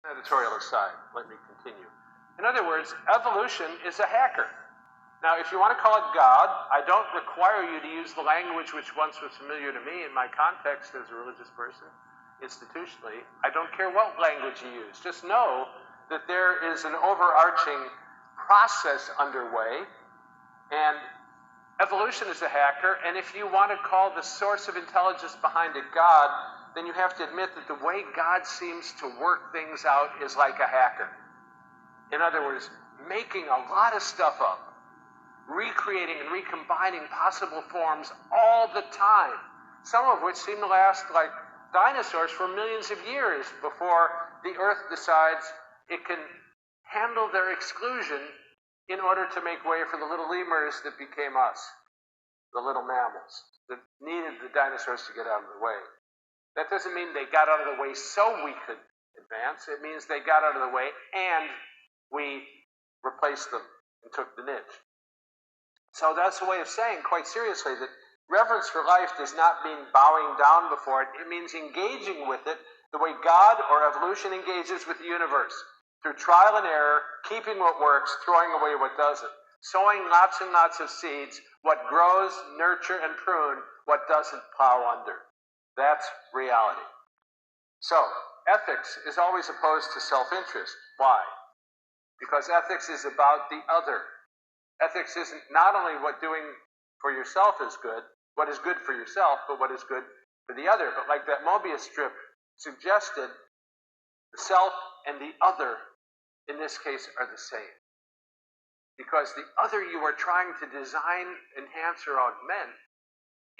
Editorial aside, let me continue. In other words, evolution is a hacker. Now, if you want to call it God, I don't require you to use the language which once was familiar to me in my context as a religious person, institutionally. I don't care what language you use. Just know that there is an overarching process underway, and evolution is a hacker, and if you want to call the source of intelligence behind it God, then you have to admit that the way God seems to work things out is like a hacker. In other words, making a lot of stuff up, recreating and recombining possible forms all the time, some of which seem to last like dinosaurs for millions of years before the Earth decides it can handle their exclusion in order to make way for the little lemurs that became us, the little mammals that needed the dinosaurs to get out of the way. That doesn't mean they got out of the way so we could advance. It means they got out of the way and we replaced them and took the niche. So that's a way of saying, quite seriously, that reverence for life does not mean bowing down before it. It means engaging with it the way God or evolution engages with the universe, through trial and error, keeping what works, throwing away what doesn't, sowing lots and lots of seeds, what grows, nurture, and prune, what doesn't plow under. That's reality. So, ethics is always opposed to self-interest. Why? Because ethics is about the other. Ethics isn't not only what doing for yourself is good, what is good for yourself, but what is good for the other. But like that Mobius strip suggested, the self and the other, in this case, are the same. Because the other you are trying to design, enhance, or augment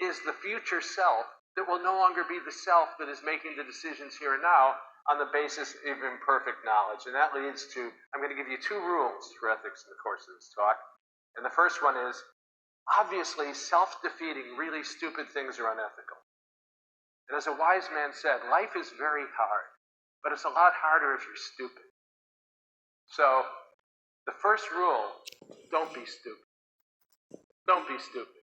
is the future self that will no longer be the self that is making the decisions here and now on the basis of imperfect knowledge. And that leads to, I'm going to give you two rules for ethics in the course of this talk. And the first one is, obviously, self-defeating, really stupid things are unethical. And as a wise man said, life is very hard, but it's a lot harder if you're stupid. So, the first rule, don't be stupid. Don't be stupid.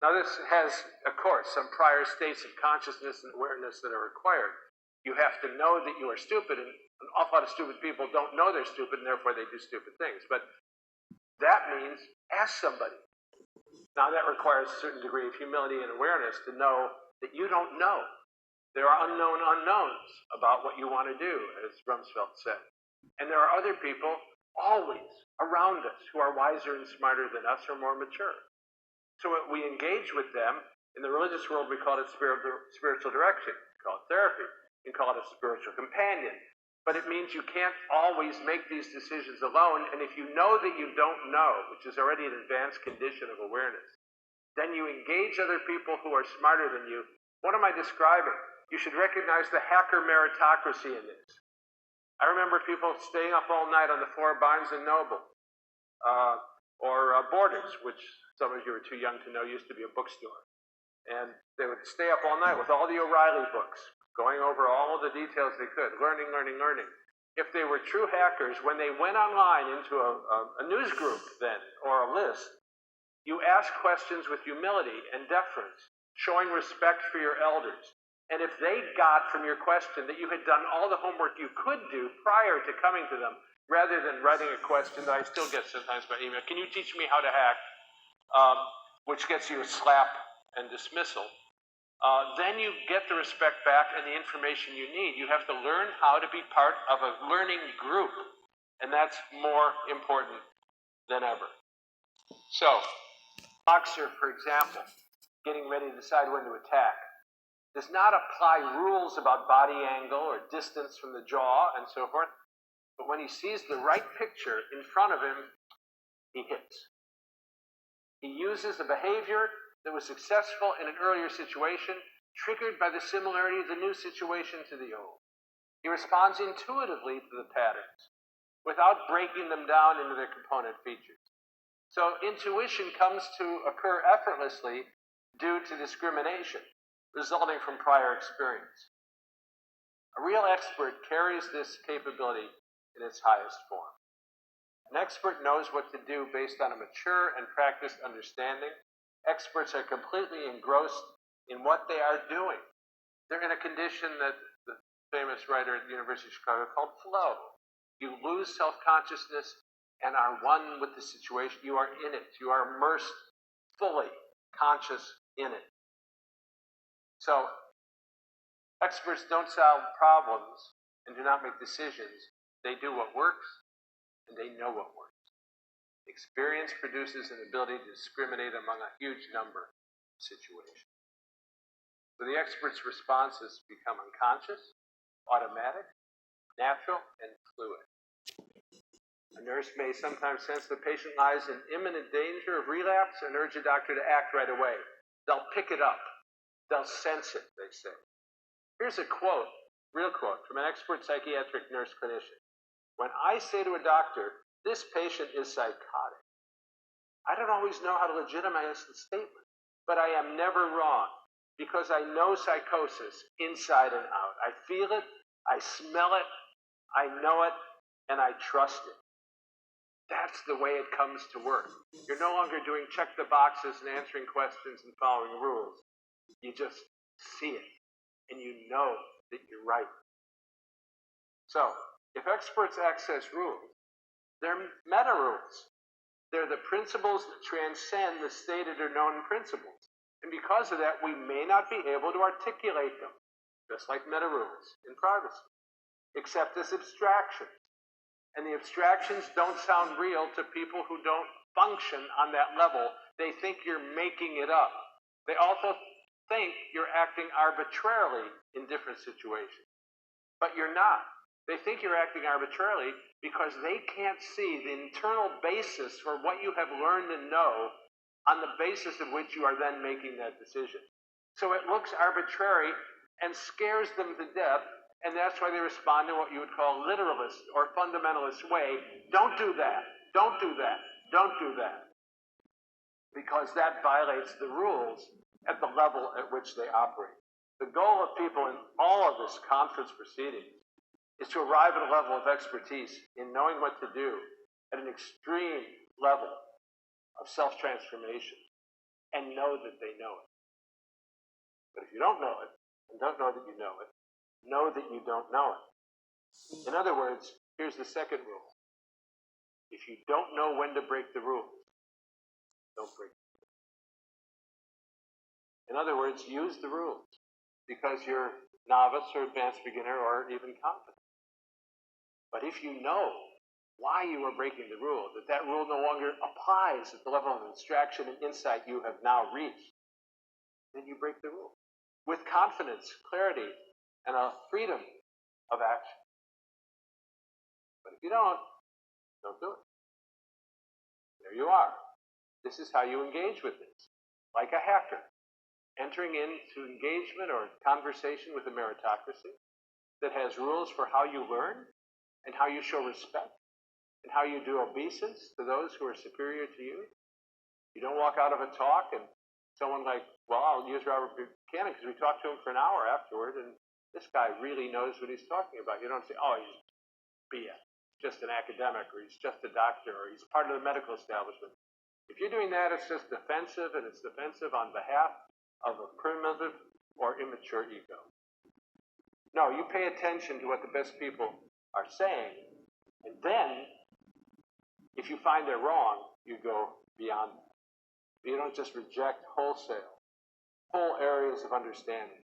Now this has, of course, some prior states of consciousness and awareness that are required. You have to know that you are stupid, and an awful lot of stupid people don't know they're stupid, and therefore they do stupid things. But that means ask somebody. Now that requires a certain degree of humility and awareness to know that you don't know. There are unknown unknowns about what you want to do, as Rumsfeld said. And there are other people always around us who are wiser and smarter than us or more mature. So we engage with them. In the religious world, we call it spiritual direction. We call it therapy. We call it a spiritual companion. But it means you can't always make these decisions alone. And if you know that you don't know, which is already an advanced condition of awareness, then you engage other people who are smarter than you. What am I describing? You should recognize the hacker meritocracy in this. I remember people staying up all night on the floor of Barnes & Noble, or Borders, which some of you are too young to know used to be a bookstore. And they would stay up all night with all the O'Reilly books, going over all the details they could, learning. If they were true hackers, when they went online into a news group then, or a list, you ask questions with humility and deference, showing respect for your elders. And if they got from your question that you had done all the homework you could do prior to coming to them, rather than writing a question that I still get sometimes by email, can you teach me how to hack, which gets you a slap and dismissal, then you get the respect back and the information you need. You have to learn how to be part of a learning group, and that's more important than ever. So, boxer, for example, getting ready to decide when to attack, does not apply rules about body angle or distance from the jaw and so forth, but when he sees the right picture in front of him, he hits. He uses a behavior that was successful in an earlier situation, triggered by the similarity of the new situation to the old. He responds intuitively to the patterns, without breaking them down into their component features. So intuition comes to occur effortlessly due to discrimination, resulting from prior experience. A real expert carries this capability in its highest form. An expert knows what to do based on a mature and practiced understanding. Experts are completely engrossed in what they are doing. They're in a condition that the famous writer at the University of Chicago, called flow. You lose self-consciousness and are one with the situation. You are in it. You are immersed, fully conscious in it. So, experts don't solve problems and do not make decisions. They do what works, and they know what works. Experience produces an ability to discriminate among a huge number of situations. So the expert's responses become unconscious, automatic, natural, and fluid. A nurse may sometimes sense the patient lies in imminent danger of relapse and urge a doctor to act right away. They'll pick it up. They'll sense it, they say. Here's a quote, real quote, from an expert psychiatric nurse clinician. When I say to a doctor, this patient is psychotic, I don't always know how to legitimize the statement, but I am never wrong because I know psychosis inside and out. I feel it, I smell it, I know it, and I trust it. That's the way it comes to work. You're no longer doing check the boxes and answering questions and following rules. You just see it, and you know that you're right. So, if experts access rules, they're meta rules. They're the principles that transcend the stated or known principles. And because of that, we may not be able to articulate them, just like meta rules in privacy, except as abstractions. And the abstractions don't sound real to people who don't function on that level. They think you're making it up. They also think you're acting arbitrarily in different situations. But you're not. They think you're acting arbitrarily because they can't see the internal basis for what you have learned and know on the basis of which you are then making that decision. So it looks arbitrary and scares them to death, and that's why they respond in what you would call literalist or fundamentalist way. Don't do that. Don't do that. Don't do that. Because that violates the rules at the level at which they operate. The goal of people in all of this conference proceedings is to arrive at a level of expertise in knowing what to do at an extreme level of self-transformation and know that they know it. But if you don't know it, and don't know that you know that you don't know it. In other words, here's the second rule. If you don't know when to break the rules, don't break them. In other words, use the rules because you're novice or advanced beginner or even confident. But if you know why you are breaking the rule, that rule no longer applies at the level of abstraction and insight you have now reached, then you break the rule with confidence, clarity, and a freedom of action. But if you don't do it. There you are. This is how you engage with this, like a hacker, entering into engagement or conversation with a meritocracy that has rules for how you learn and how you show respect and how you do obeisance to those who are superior to you. You don't walk out of a talk and someone like, well, I'll use Robert Buchanan because we talked to him for an hour afterward and this guy really knows what he's talking about. You don't say, oh, he's BS, just an academic, or he's just a doctor, or he's part of the medical establishment. If you're doing that, it's just defensive, and it's defensive on behalf of a primitive or immature ego. No, you pay attention to what the best people are saying, and then, if you find they're wrong, you go beyond that. You don't just reject wholesale, whole areas of understanding.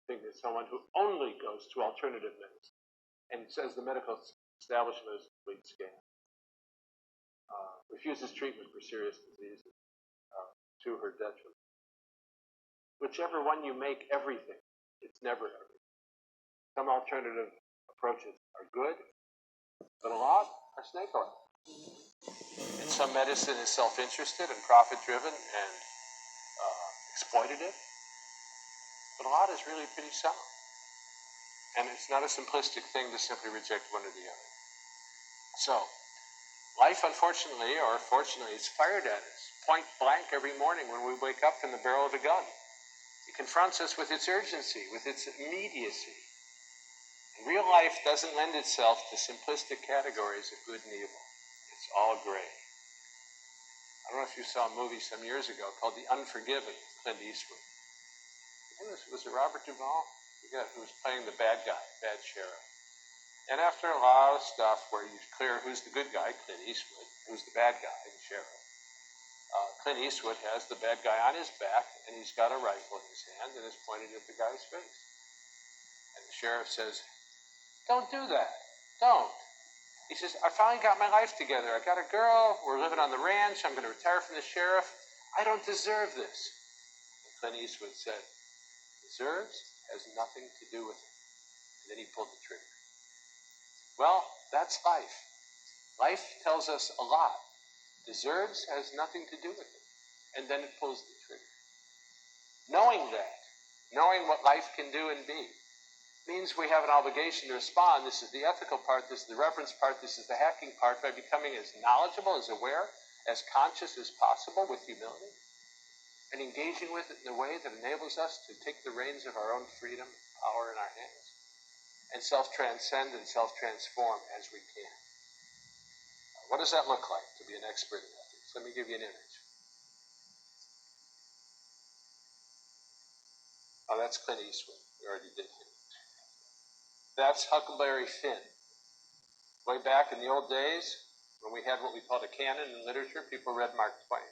Think that someone who only goes to alternative medicine and says the medical establishment is a complete scam, refuses treatment for serious diseases to her detriment. Whichever one you make everything, it's never everything. Some alternative approaches are good, but a lot are snake oil. And some medicine is self-interested and profit-driven and exploitative. But a lot is really pretty sound. And it's not a simplistic thing to simply reject one or the other. So, life, unfortunately, or fortunately, is fired at us, point blank every morning when we wake up from the barrel of a gun. It confronts us with its urgency, with its immediacy. And real life doesn't lend itself to simplistic categories of good and evil. It's all gray. I don't know if you saw a movie some years ago called The Unforgiven, Clint Eastwood. Was it Robert Duvall? I forget who was playing the bad guy, bad sheriff. And after a lot of stuff where you clear who's the good guy, Clint Eastwood, who's the bad guy, the sheriff, Clint Eastwood has the bad guy on his back, and he's got a rifle in his hand and is pointed at the guy's face. And the sheriff says, "Don't do that. Don't." He says, "I finally got my life together. I got a girl. We're living on the ranch. I'm going to retire from the sheriff. I don't deserve this." And Clint Eastwood said, "Deserves has nothing to do with it." And then he pulled the trigger. Well, that's life. Life tells us a lot. Deserves has nothing to do with it. And then it pulls the trigger. Knowing that, knowing what life can do and be, means we have an obligation to respond. This is the ethical part, this is the reverence part, this is the hacking part, by becoming as knowledgeable, as aware, as conscious as possible with humility, and engaging with it in a way that enables us to take the reins of our own freedom, power in our hands, and self-transcend and self-transform as we can. What does that look like to be an expert in ethics? Let me give you an image. Oh, that's Clint Eastwood. We already did him. That's Huckleberry Finn. Way back in the old days, when we had what we called a canon in literature, people read Mark Twain.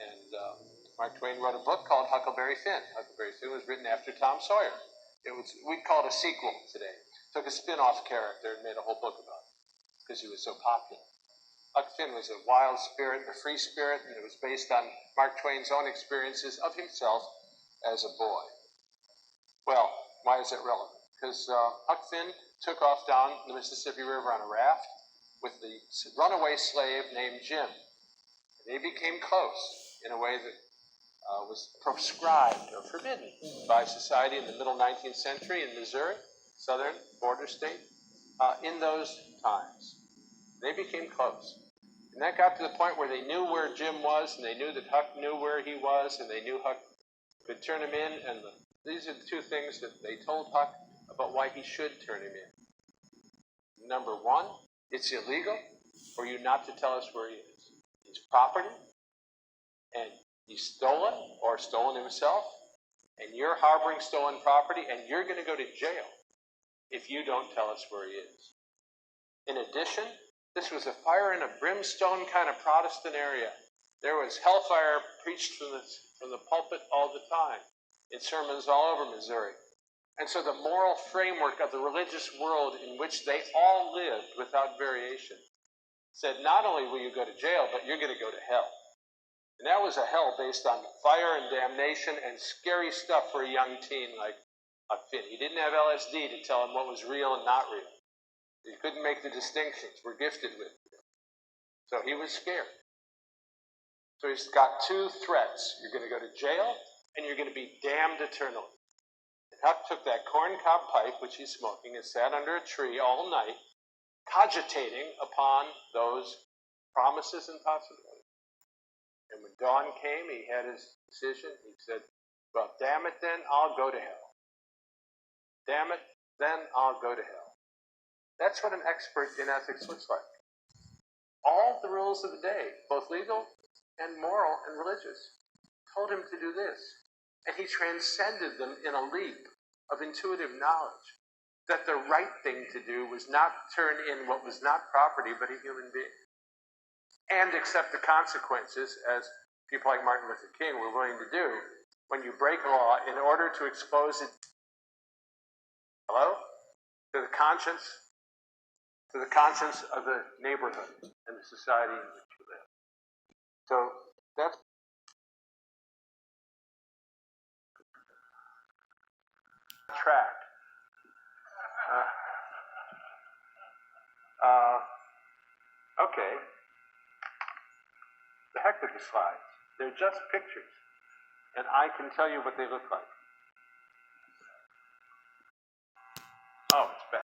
And Mark Twain wrote a book called Huckleberry Finn. Huckleberry Finn was written after Tom Sawyer. We'd call it a sequel today. Took a spin-off character and made a whole book about it because he was so popular. Huck Finn was a wild spirit, a free spirit, and it was based on Mark Twain's own experiences of himself as a boy. Well, why is it relevant? Because Huck Finn took off down the Mississippi River on a raft with the runaway slave named Jim. And they became close in a way that was proscribed or forbidden by society in the middle 19th century in Missouri, southern border state, in those times. They became close. And that got to the point where they knew where Jim was, and they knew that Huck knew where he was, and they knew Huck could turn him in, and these are the two things that they told Huck about why he should turn him in. Number one, it's illegal for you not to tell us where he is. He's property, and he's stolen or stolen himself, and you're harboring stolen property, and you're going to go to jail if you don't tell us where he is. In addition, this was a fire and a brimstone kind of Protestant area. There was hellfire preached from the pulpit all the time in sermons all over Missouri. And so the moral framework of the religious world in which they all lived without variation said not only will you go to jail, but you're going to go to hell. And that was a hell based on fire and damnation and scary stuff for a young teen like Huck Finn. He didn't have LSD to tell him what was real and not real. He couldn't make the distinctions. We're gifted with it. So he was scared. So he's got two threats. You're going to go to jail, and you're going to be damned eternally. And Huck took that corncob pipe, which he's smoking, and sat under a tree all night, cogitating upon those promises and possibilities. And when dawn came, he had his decision. He said, well, damn it, then I'll go to hell. Damn it, then I'll go to hell. That's what an expert in ethics looks like. All the rules of the day, both legal and moral and religious, told him to do this. And he transcended them in a leap of intuitive knowledge that the right thing to do was not turn in what was not property, but a human being. And accept the consequences, as people like Martin Luther King were willing to do, when you break a law in order to expose it, to the conscience of the neighborhood and the society in which you live. So that's track. Okay. The heck with the slides. They're just pictures. And I can tell you what they look like. Oh, it's back.